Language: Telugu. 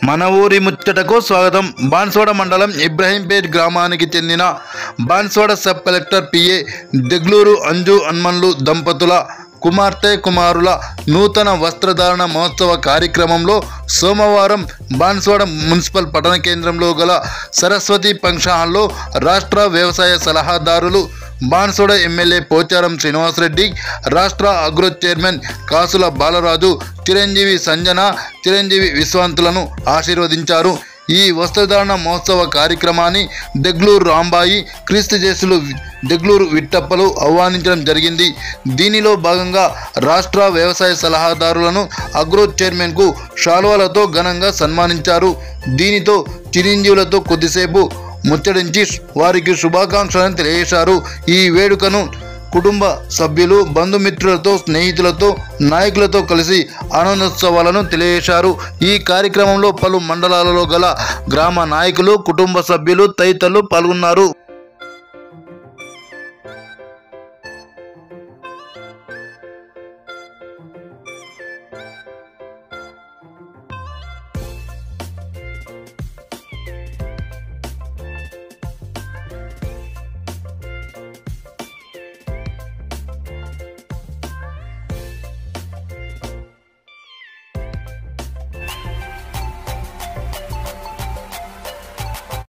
మన ఊరి ముచ్చటకు స్వాగతం. బాన్స్వాడ మండలం ఇబ్రహీంపేట్ గ్రామానికి చెందిన Banswada sub collector PA Degloor Anju Hanmanlu దంపతుల కుమార్తె కుమారుల నూతన వస్త్రధారణ మహోత్సవ కార్యక్రమంలో సోమవారం బాన్స్వాడ మున్సిపల్ పట్టణ కేంద్రంలో గల సరస్వతి ఫంక్షన్ హాల్లో రాష్ట్ర వ్యవసాయ సలహాదారులు బాన్స్వాడ ఎమ్మెల్యే పోచారం శ్రీనివాసరెడ్డి, రాష్ట్ర అగ్రో చైర్మన్ కాసుల బాలరాజు, చిరంజీవి సంజన, చిరంజీవి విశ్వాంతులను ఆశీర్వదించారు. ఈ వస్త్రధారణ మహోత్సవ కార్యక్రమాన్ని దెగ్లూరు రాంబాయి, క్రీస్తుజేసులు దెగ్లూరు విట్టప్పలు ఆహ్వానించడం జరిగింది. దీనిలో భాగంగా రాష్ట్ర వ్యవసాయ సలహాదారులను అగ్రో చైర్మన్కు శాలువాలతో ఘనంగా సన్మానించారు. దీనితో చిరంజీవులతో కొద్దిసేపు ముచ్చటించి వారికి శుభాకాంక్షలను తెలియజేశారు. ఈ వేడుకను కుటుంబ సభ్యులు, బంధుమిత్రులతో, స్నేహితులతో, నాయకులతో కలిసి ఆనందోత్సవాలను తెలియజేశారు. ఈ కార్యక్రమంలో పలు మండలాలలో గల గ్రామ నాయకులు, కుటుంబ సభ్యులు తదితరులు పాల్గొన్నారు.